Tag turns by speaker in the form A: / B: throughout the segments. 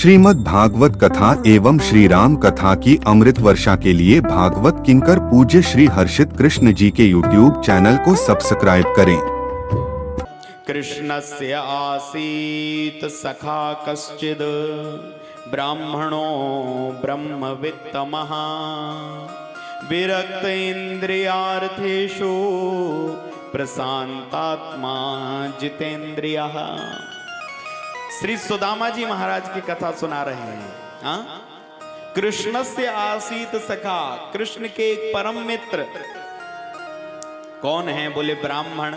A: श्रीमद् भागवत कथा एवं श्री राम कथा की अमृत वर्षा के लिए भागवत किंकर पूज्य श्री हर्षित कृष्ण जी के YouTube चैनल को सब्सक्राइब करें।
B: कृष्णस्य आसीत् सखा कश्चिद् ब्राह्मणो ब्रह्मवित्तमः विरक्त इन्द्रियार्थेषु प्रशांतात्मा जितेन्द्रियः। श्री सुदामा जी महाराज की कथा सुना रहे हैं। कृष्णस्य आसीत सखा, कृष्ण के एक परम मित्र कौन है? बोले ब्राह्मण।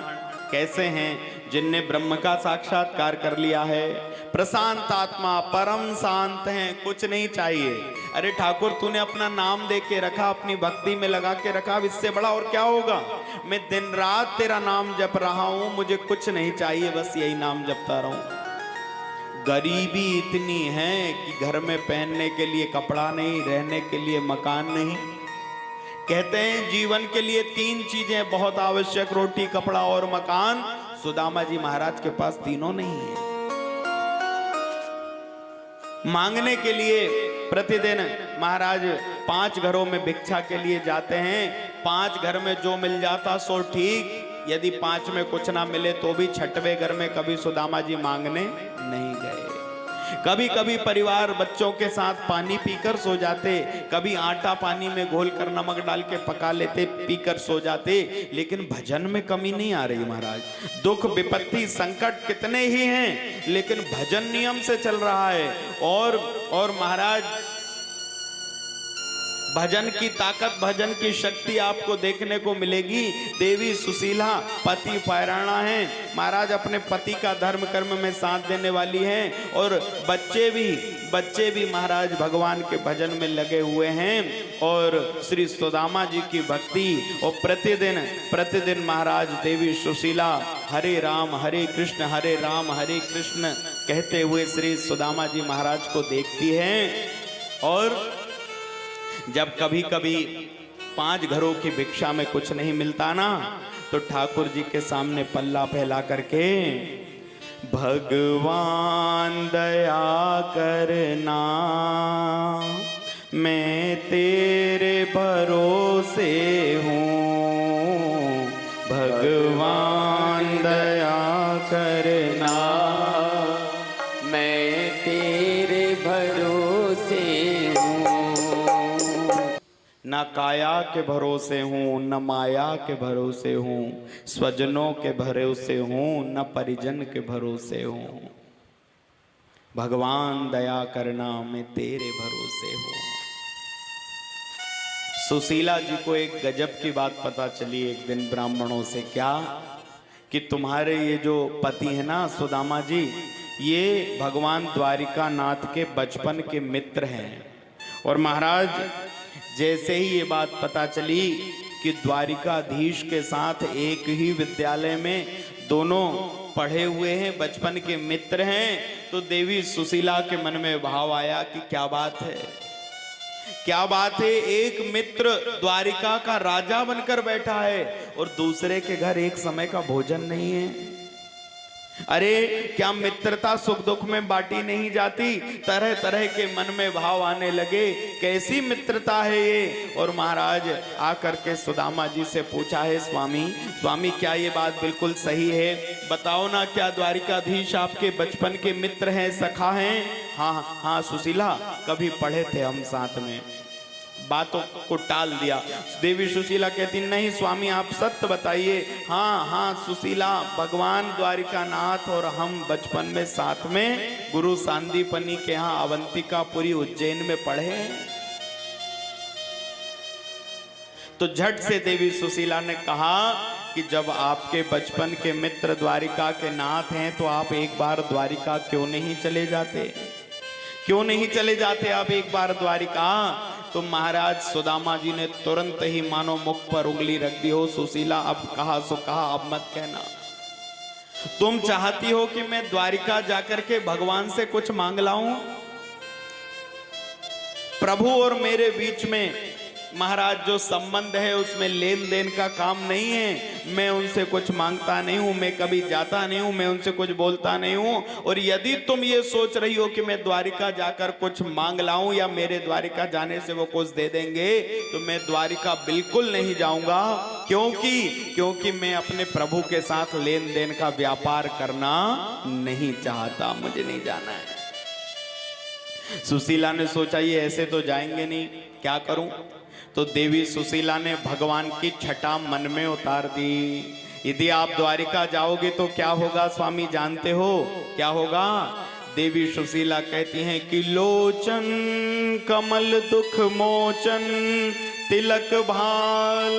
B: कैसे हैं? जिनने ब्रह्म का साक्षात्कार कर लिया है। प्रशांत आत्मा, परम शांत हैं, कुछ नहीं चाहिए। अरे ठाकुर, तूने अपना नाम दे के रखा, अपनी भक्ति में लगा के रखा, इससे बड़ा और क्या होगा? मैं दिन रात तेरा नाम जप रहा हूं, मुझे कुछ नहीं चाहिए, बस यही नाम जपता रहूं। गरीबी इतनी है कि घर में पहनने के लिए कपड़ा नहीं, रहने के लिए मकान नहीं। कहते हैं जीवन के लिए तीन चीजें बहुत आवश्यक, रोटी, कपड़ा और मकान। सुदामा जी महाराज के पास तीनों नहीं है। मांगने के लिए प्रतिदिन महाराज 5 घरों में भिक्षा के लिए जाते हैं। 5 घर में जो मिल जाता सो ठीक, यदि 5 में कुछ ना मिले तो भी 6वें घर में कभी सुदामा जी मांगने नहीं गए। कभी कभी परिवार बच्चों के साथ पानी पीकर सो जाते, कभी आटा पानी में घोलकर नमक डाल के पका लेते, पीकर सो जाते। लेकिन भजन में कमी नहीं आ रही महाराज। दुख विपत्ति संकट कितने ही हैं, लेकिन भजन नियम से चल रहा है। और महाराज भजन की ताकत, भजन की शक्ति आपको देखने को मिलेगी। देवी सुशीला पति पैराणा है महाराज, अपने पति का धर्म कर्म में साथ देने वाली हैं। और बच्चे भी महाराज भगवान के भजन में लगे हुए हैं। और श्री सुदामा जी की भक्ति, और प्रतिदिन महाराज देवी सुशीला हरे राम हरे कृष्ण हरे राम हरे कृष्ण कहते हुए श्री सुदामा जी महाराज को देखती हैं। और जब कभी कभी 5 घरों की भिक्षा में कुछ नहीं मिलता ना, तो ठाकुर जी के सामने पल्ला फैला करके, भगवान दया करना, मैं तेरे भरोसे हूँ, भगवान दया करना, मैं तेरे भरोसे हूँ। न काया के भरोसे हूँ, न माया के भरोसे हूँ, स्वजनों के भरोसे हूँ, न परिजन के भरोसे हूँ, भगवान दया करना, मैं तेरे भरोसे हूँ। सुशीला जी को एक गजब की बात पता चली एक दिन ब्राह्मणों से। क्या? कि तुम्हारे ये जो पति है ना सुदामा जी, ये भगवान द्वारिका नाथ के बचपन के मित्र हैं। और महाराज जैसे ही ये बात पता चली कि द्वारिकाधीश के साथ एक ही विद्यालय में दोनों पढ़े हुए हैं, बचपन के मित्र हैं, तो देवी सुशीला के मन में भाव आया कि क्या बात है, क्या बात है। एक मित्र द्वारिका का राजा बनकर बैठा है और दूसरे के घर एक समय का भोजन नहीं है। अरे क्या मित्रता सुख दुख में बांटी नहीं जाती? तरह तरह के मन में भाव आने लगे, कैसी मित्रता है ये। और महाराज आकर के सुदामा जी से पूछा है, स्वामी क्या ये बात बिल्कुल सही है? बताओ ना, क्या द्वारिकाधीश आपके बचपन के मित्र हैं, सखा हैं? हाँ सुशीला, कभी पढ़े थे हम साथ में। बातों को टाल दिया। देवी सुशीला कहती, नहीं स्वामी आप सत्य बताइए। हाँ सुशीला, भगवान द्वारिकानाथ और हम बचपन में साथ में गुरु सांदीपनी के यहाँ अवंतिकापुरी उज्जैन में पढ़े। तो झट से देवी सुशीला ने कहा कि जब आपके बचपन के मित्र द्वारिका के नाथ हैं, तो आप एक बार द्वारिका क्यों नहीं चले जाते? क्यों नहीं चले जाते आप एक बार द्वारिका? तो महाराज सुदामा जी ने तुरंत ही मानो मुख पर उंगली रख दी हो, सुशीला अब कहा सो कहा, अब मत कहना। तुम चाहती हो कि मैं द्वारिका जाकर के भगवान से कुछ मांग लाऊं? प्रभु और मेरे बीच में महाराज जो संबंध है उसमें लेन देन का काम नहीं है। मैं उनसे कुछ मांगता नहीं हूं, मैं कभी जाता नहीं हूं, मैं उनसे कुछ बोलता नहीं हूं। और यदि तुम ये सोच रही हो कि मैं द्वारिका जाकर कुछ मांग लाऊं या मेरे द्वारिका जाने से वो कुछ दे देंगे, तो मैं द्वारिका बिल्कुल नहीं जाऊंगा। क्योंकि मैं अपने प्रभु के साथ लेन देन का व्यापार करना नहीं चाहता, मुझे नहीं जाना है। सुशीला ने सोचा ये ऐसे तो जाएंगे नहीं, क्या करूं? तो देवी सुशीला ने भगवान की छटा मन में उतार दी। यदि आप द्वारिका जाओगे तो क्या होगा स्वामी जानते हो? क्या होगा? देवी सुशीला कहती हैं कि लोचन कमल दुख मोचन तिलक भाल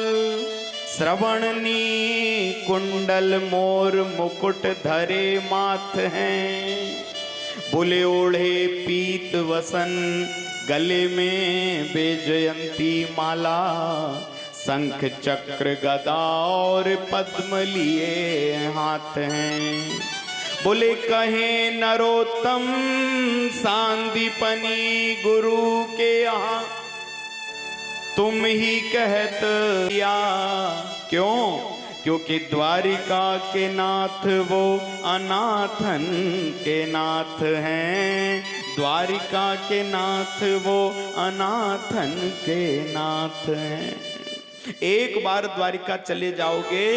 B: श्रवणनी कुंडल मोर मुकुट धरे माथ हैं। बुले ओढ़े पीत वसन गले में बेजयंती माला शंख चक्र गदा और पद्म लिए हाथ हैं। बोले कहे नरोत्तम सांदीपनी गुरु के यहाँ तुम ही कहत या। क्यों? क्योंकि द्वारिका के नाथ वो अनाथन के नाथ हैं। द्वारिका के नाथ वो अनाथन के नाथ हैं। एक बार द्वारिका चले जाओगे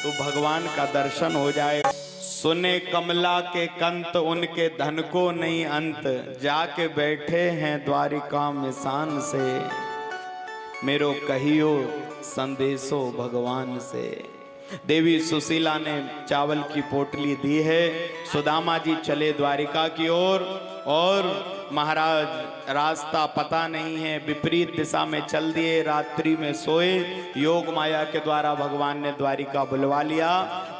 B: तो भगवान का दर्शन हो जाए। सुने कमला के कंत उनके धन को नहीं अंत, जाके बैठे हैं द्वारिका में शान से। मेरो कहियो संदेशो भगवान से। देवी सुशीला ने चावल की पोटली दी है। सुदामा जी चले द्वारिका की ओर और महाराज रास्ता पता नहीं है, विपरीत दिशा में चल दिए, रात्रि में सोए। योग माया के द्वारा भगवान ने द्वारिका बुलवा लिया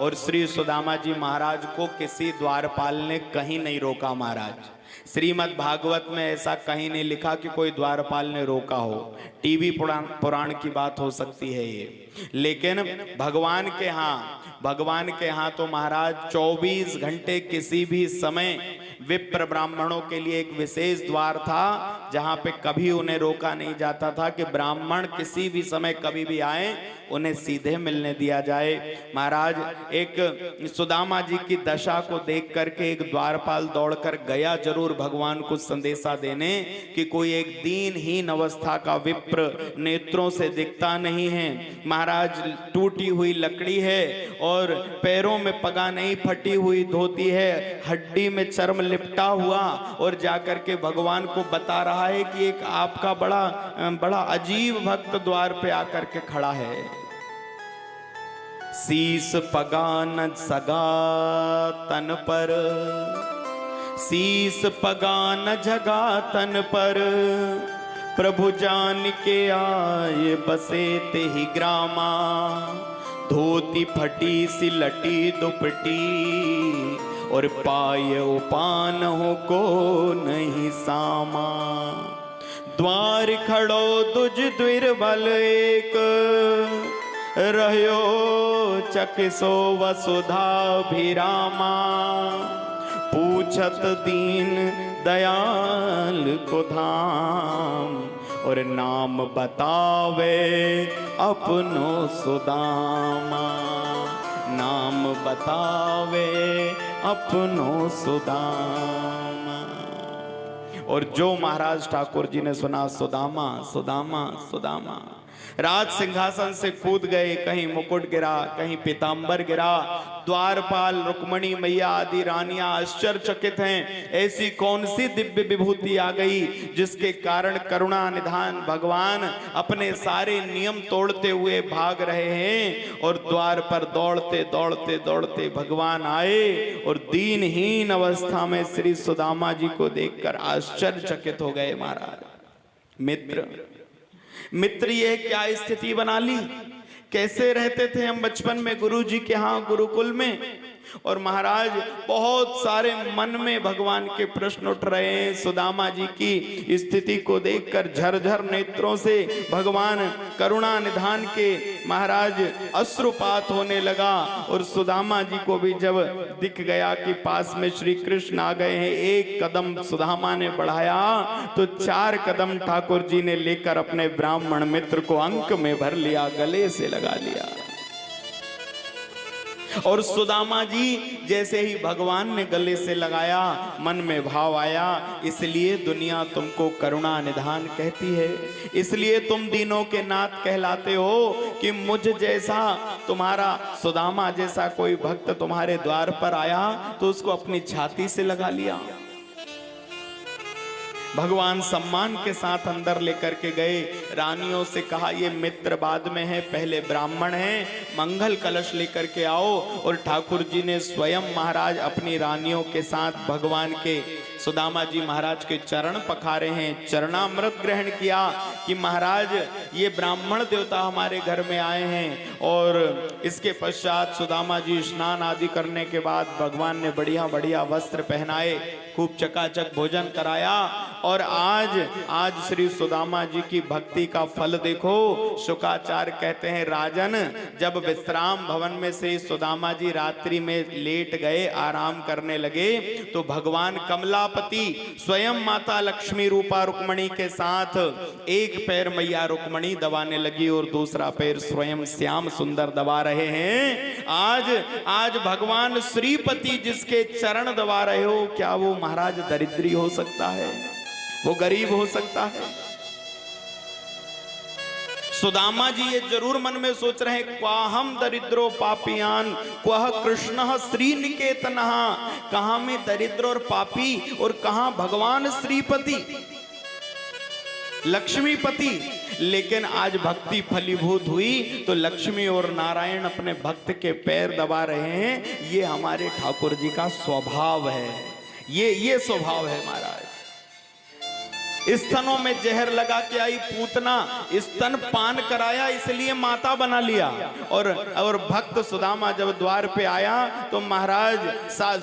B: और श्री सुदामा जी महाराज को किसी द्वारपाल ने कहीं नहीं रोका। महाराज श्रीमद् भागवत में ऐसा कहीं नहीं लिखा कि कोई द्वारपाल ने रोका हो। टीवी पुराण की बात हो सकती है ये, लेकिन भगवान के यहाँ तो महाराज 24 घंटे किसी भी समय विप्र ब्राह्मणों के लिए एक विशेष द्वार था जहां पे कभी उन्हें रोका नहीं जाता था कि ब्राह्मण किसी भी समय कभी भी आए उन्हें सीधे मिलने दिया जाए। महाराज एक सुदामा जी की दशा को देख करके एक द्वारपाल दौड़कर गया जरूर भगवान को संदेशा देने कि कोई एक दीनहीन अवस्था का विप्र नेत्रों से दिखता नहीं है। महाराज टूटी हुई लकड़ी है और पैरों में पगा नहीं, फटी हुई धोती है, हड्डी में चर्म लिपटा हुआ, और जाकर के भगवान को बता रहा है कि एक आपका बड़ा अजीब भक्त द्वार पे आकर के खड़ा है। शीस पगा न सगा तन पर, शीस पगा न जगा तन पर, प्रभु जान के आए बसे ते ही ग्रामा। धोती फटी सी लटी दुपटी और पाए उपान हो को नहीं सामा। द्वार खड़ो दुज द्विरबल एक, रहयो चकिसो वसुधा भिरामा। पूछत दीन दयाल को धाम और नाम बतावे अपनो सुदामा। नाम बतावे अपनो सुदामा। और जो महाराज ठाकुर जी ने सुना सुदामा सुदामा सुदामा, राज सिंहासन से कूद गए। कहीं मुकुट गिरा, कहीं पीतांबर गिरा। द्वारपाल रुक्मणी मैया आदि रानियां आश्चर्यचकित हैं, ऐसी कौन सी दिव्य विभूति आ गई जिसके कारण करुणा निधान भगवान अपने सारे नियम तोड़ते हुए भाग रहे हैं। और द्वार पर दौड़ते दौड़ते दौड़ते भगवान आए और दीनहीन अवस्था में श्री सुदामा जी को देखकर आश्चर्यचकित हो गए। महाराज मित्र ये क्या स्थिति बना ली? कैसे रहते थे हम बचपन में गुरु जी के यहाँ गुरुकुल में, और महाराज बहुत सारे मन में भगवान के प्रश्न उठ रहे हैं। सुदामा जी की स्थिति को देखकर झरझर नेत्रों से भगवान करुणा निधान के महाराज अश्रुपात होने लगा। और सुदामा जी को भी जब दिख गया कि पास में श्री कृष्ण आ गए हैं, एक कदम सुदामा ने बढ़ाया तो 4 कदम ठाकुर जी ने लेकर अपने ब्राह्मण मित्र को अंक में भर लिया, गले से लगा लिया। और सुदामा जी जैसे ही भगवान ने गले से लगाया, मन में भाव आया, इसलिए दुनिया तुमको करुणा निधान कहती है, इसलिए तुम दीनों के नाथ कहलाते हो कि मुझ जैसा तुम्हारा सुदामा जैसा कोई भक्त तुम्हारे द्वार पर आया तो उसको अपनी छाती से लगा लिया। भगवान सम्मान के साथ अंदर लेकर के गए, रानियों से कहा ये मित्र बाद में है, पहले ब्राह्मण हैं, मंगल कलश लेकर के आओ। और ठाकुर जी ने स्वयं महाराज अपनी रानियों के साथ भगवान के सुदामा जी महाराज के चरण पखारे हैं, चरणामृत ग्रहण किया कि महाराज ये ब्राह्मण देवता हमारे घर में आए हैं। और इसके पश्चात सुदामा जी स्नान आदि करने के बाद भगवान ने बढ़िया बढ़िया वस्त्र पहनाए, खूब चकाचक भोजन कराया। और आज श्री सुदामा जी की भक्ति का फल देखो। शुकाचार्य कहते हैं राजन, जब विश्राम भवन में से सुदामा जी रात्रि में लेट गए, आराम करने लगे, तो भगवान कमलापति स्वयं माता लक्ष्मी रूपा रुक्मणी के साथ एक पैर मैया रुक्मणी दबाने लगी और दूसरा पैर स्वयं श्याम सुंदर दबा रहे हैं। आज भगवान श्रीपति जिसके चरण दबा रहे हो, क्या वो महाराज दरिद्री हो सकता है? वो गरीब हो सकता है? सुदामा जी ये जरूर मन में सोच रहे हैं, क्वाहम दरिद्रो पापियान क्वह कृष्ण श्रीनिकेतनः, कहां में दरिद्र और पापी और कहां भगवान श्रीपति लक्ष्मीपति। लेकिन आज भक्ति फलीभूत हुई तो लक्ष्मी और नारायण अपने भक्त के पैर दबा रहे हैं। ये हमारे ठाकुर जी का स्वभाव है, ये स्वभाव है महाराज। स्तनों में जहर लगा के आई पूतना, स्तन पान कराया इसलिए माता बना लिया। और भक्त सुदामा जब द्वार पे आया तो महाराज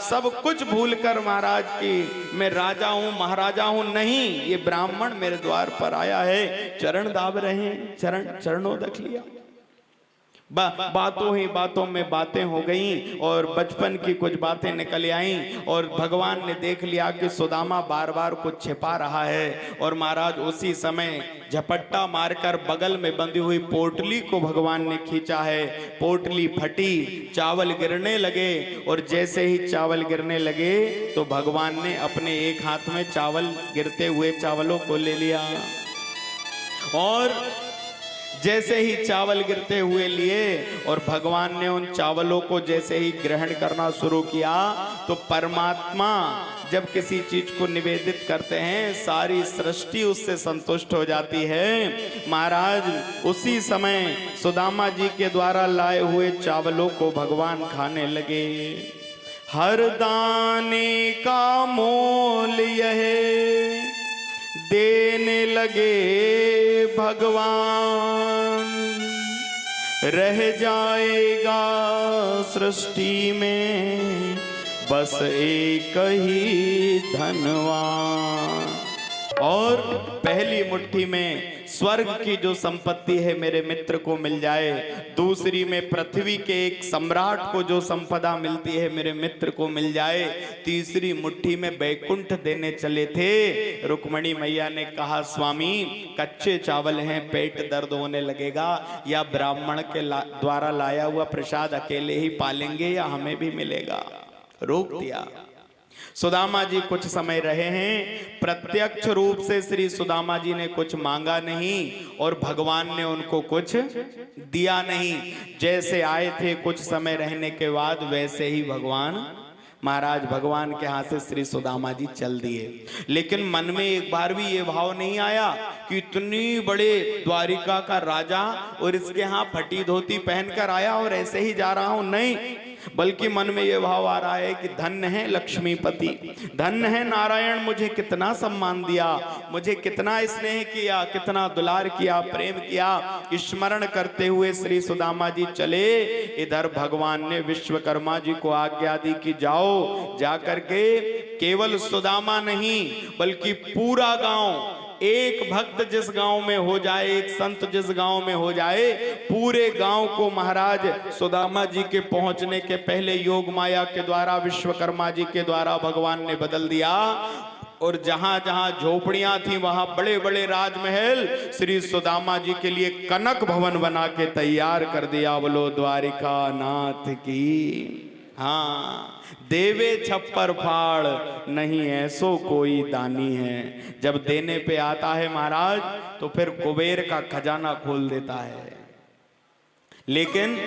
B: सब कुछ भूलकर महाराज की मैं राजा हूं महाराजा हूं, नहीं, ये ब्राह्मण मेरे द्वार पर आया है, चरण दाब रहे हैं, चरणोदक लिया। बातों ही बातों में बातें हो गईं और बचपन की कुछ बातें निकल आईं। और भगवान ने देख लिया कि सुदामा बार बार कुछ छिपा रहा है। और महाराज उसी समय झपट्टा मारकर बगल में बंधी हुई पोटली को भगवान ने खींचा है। पोटली फटी, चावल गिरने लगे। और जैसे ही चावल गिरने लगे तो भगवान ने अपने एक हाथ में चावल गिरते हुए चावलों को ले लिया। और जैसे ही चावल गिरते हुए लिए और भगवान ने उन चावलों को जैसे ही ग्रहण करना शुरू किया तो परमात्मा जब किसी चीज को निवेदित करते हैं सारी सृष्टि उससे संतुष्ट हो जाती है। महाराज उसी समय सुदामा जी के द्वारा लाए हुए चावलों को भगवान खाने लगे। हर दाने का मोल यह देने लगे भगवान, रह जाएगा सृष्टि में बस एक ही धनवान। और पहली मुट्ठी में स्वर्ग की जो संपत्ति है मेरे मित्र को मिल जाए, दूसरी में पृथ्वी के एक सम्राट को जो संपदा मिलती है मेरे मित्र को मिल जाए, तीसरी मुट्ठी में बैकुंठ देने चले थे। रुक्मणी मैया ने कहा स्वामी कच्चे चावल हैं, पेट दर्द होने लगेगा, या ब्राह्मण के द्वारा लाया हुआ प्रसाद अकेले ही पालेंगे या हमें भी मिलेगा? रोक दिया। सुदामा जी कुछ समय रहे हैं, प्रत्यक्ष रूप से श्री सुदामा जी ने कुछ मांगा नहीं और भगवान ने उनको कुछ दिया नहीं। जैसे आए थे कुछ समय रहने के बाद वैसे ही भगवान के हाथ से श्री सुदामा जी चल दिए। लेकिन मन में एक बार भी ये भाव नहीं आया कि इतनी बड़े द्वारिका का राजा और इसके यहाँ फटी धोती पहनकर आया और ऐसे ही जा रहा हूं, नहीं। बल्कि मन में यह भाव आ रहा है कि धन्य है लक्ष्मीपति, धन्य है नारायण, मुझे कितना सम्मान दिया, मुझे कितना स्नेह किया, कितना दुलार किया, प्रेम किया। स्मरण करते हुए श्री सुदामा जी चले। इधर भगवान ने विश्वकर्मा जी को आज्ञा दी कि जाओ, जाकर के केवल सुदामा नहीं बल्कि पूरा गांव, एक भक्त जिस गांव में हो जाए, एक संत जिस गांव में हो जाए, पूरे गांव को महाराज सुदामा जी के पहुंचने के पहले योग माया के द्वारा, विश्वकर्मा जी के द्वारा भगवान ने बदल दिया। और जहां जहां झोपड़ियां थी वहां बड़े बड़े राजमहल श्री सुदामा जी के लिए कनक भवन बना के तैयार कर दिया। बोलो द्वारिका नाथ की। हाँ, देवे छप्पर फाड़ नहीं ऐसो कोई दानी है। जब देने पे आता है महाराज तो फिर कुबेर का खजाना खोल देता है, लेकिन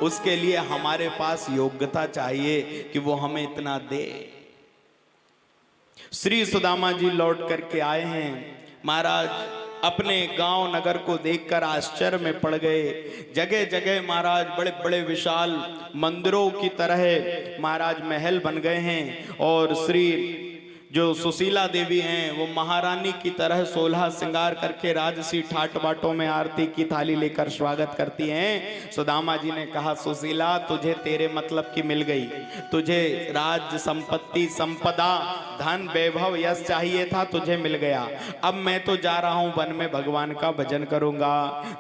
B: उसके लिए हमारे पास योग्यता चाहिए कि वो हमें इतना दे। श्री सुदामा जी लौट करके आए हैं। महाराज अपने गांव नगर को देखकर आश्चर्य में पड़ गए। जगह जगह महाराज बड़े बड़े विशाल मंदिरों की तरह महाराज महल बन गए हैं। और श्री जो सुशीला देवी हैं वो महारानी की तरह 16 श्रृंगार करके राजसी ठाट बाटों में आरती की थाली लेकर स्वागत करती हैं। सुदामा जी ने कहा, सुशीला तुझे तेरे मतलब की मिल गई, तुझे राज संपत्ति संपदा धन वैभव यश चाहिए था, तुझे मिल गया। अब मैं तो जा रहा हूं वन में भगवान का भजन करूंगा।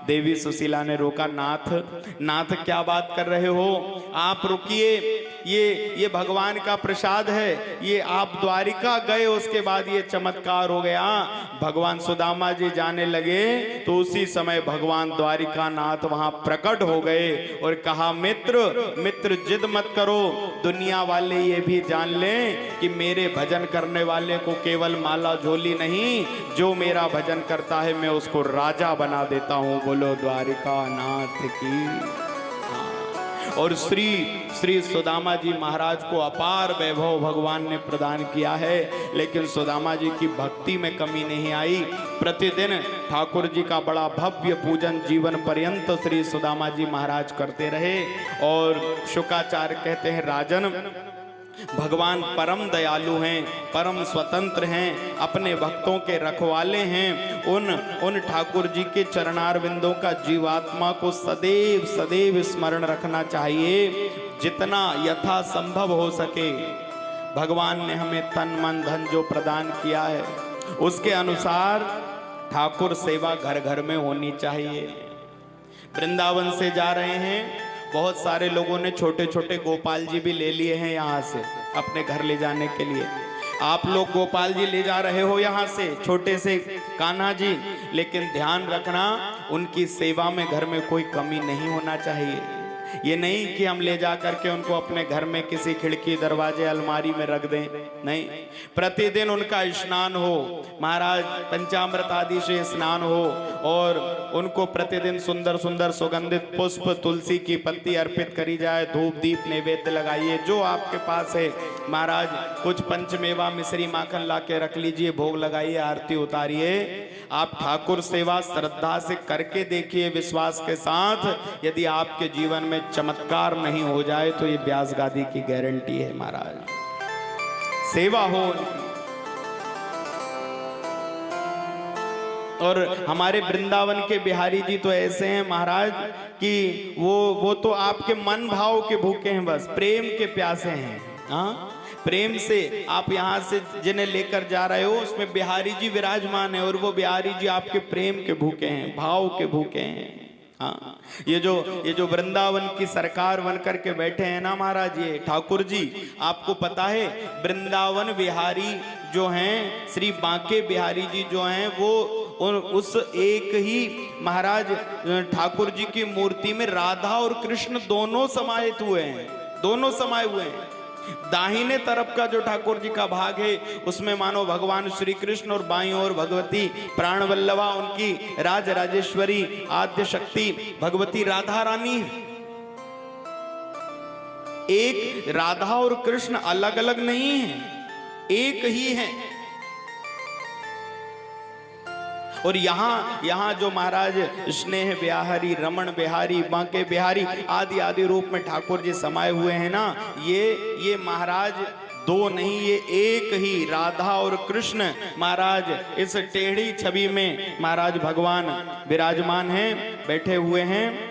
B: देवी सुशीला ने रोका, नाथ क्या बात कर रहे हो, आप रुकिए, ये भगवान का प्रसाद है, ये आप द्वारिका गए उसके बाद ये चमत्कार हो गया। भगवान सुदामा जी जाने लगे तो उसी समय भगवान द्वारिका नाथ वहां प्रकट हो गए और कहा, मित्र जिद मत करो, दुनिया वाले ये भी जान लें कि मेरे भजन करने वाले को केवल माला झोली नहीं, जो मेरा भजन करता है मैं उसको राजा बना देता हूं। बोलो द्वारिका नाथ की। और श्री सुदामा जी महाराज को अपार वैभव भगवान ने प्रदान किया है, लेकिन सुदामा जी की भक्ति में कमी नहीं आई। प्रतिदिन ठाकुर जी का बड़ा भव्य पूजन जीवन पर्यंत श्री सुदामा जी महाराज करते रहे। और शुकाचार्य कहते हैं, राजन भगवान परम दयालु हैं, परम स्वतंत्र हैं, अपने भक्तों के रखवाले हैं। उन ठाकुर जी के चरणारविंदों का जीवात्मा को सदैव सदैव स्मरण रखना चाहिए, जितना यथा संभव हो सके। भगवान ने हमें तन मन धन जो प्रदान किया है उसके अनुसार ठाकुर सेवा घर घर में होनी चाहिए। वृंदावन से जा रहे हैं, बहुत सारे लोगों ने छोटे छोटे गोपाल जी भी ले लिए हैं यहाँ से अपने घर ले जाने के लिए। आप लोग गोपाल जी ले जा रहे हो यहाँ से, छोटे से कान्हा जी, लेकिन ध्यान रखना उनकी सेवा में घर में कोई कमी नहीं होना चाहिए। ये नहीं कि हम ले जा करके उनको अपने घर में किसी खिड़की दरवाजे अलमारी में रख दें, नहीं। प्रतिदिन उनका स्नान हो, महाराज पंचामृत आदि से स्नान हो, और उनको प्रतिदिन सुंदर सुंदर सुगंधित पुष्प तुलसी की पत्ती अर्पित करी जाए, धूप दीप नैवेद्य लगाइए। जो आपके पास है महाराज, कुछ पंचमेवा मिश्री माखन ला के रख लीजिए, भोग लगाइए, आरती उतारिए। आप ठाकुर सेवा श्रद्धा से करके देखिए, विश्वास के साथ। यदि आपके जीवन में चमत्कार नहीं हो जाए तो ये ब्यास गादी की गारंटी है महाराज, सेवा हो। और हमारे वृंदावन के बिहारी जी तो ऐसे हैं महाराज कि वो तो आपके मन भाव के भूखे हैं, बस प्रेम के प्यासे हैं। हाँ, प्रेम से आप यहाँ से जिन्हें लेकर जा रहे हो उसमें बिहारी जी विराजमान है, और वो बिहारी जी आपके प्रेम के भूखे हैं, भाव के भूखे हैं। हाँ, ये जो वृंदावन की सरकार बन करके बैठे हैं ना महाराज, ये ठाकुर जी, आपको पता है वृंदावन बिहारी जो हैं, श्री बांके बिहारी जी जो हैं, वो उस एक ही महाराज ठाकुर जी की मूर्ति में राधा और कृष्ण दोनों समाहित हुए हैं, दोनों समाये हुए हैं। दाहिने तरफ का जो ठाकुर जी का भाग है उसमें मानो भगवान श्री कृष्ण, और बाईं ओर भगवती प्राणवल्लभा, उनकी राज राजेश्वरी आद्य शक्ति भगवती राधा रानी। एक राधा और कृष्ण अलग अलग नहीं है, एक ही है। और यहाँ जो महाराज स्नेह बिहारी, रमण बिहारी, बांके बिहारी आदि आदि रूप में ठाकुर जी समाये हुए हैं ना, ये महाराज दो नहीं, ये एक ही राधा और कृष्ण महाराज इस टेढ़ी छवि में महाराज भगवान विराजमान हैं, बैठे हुए हैं।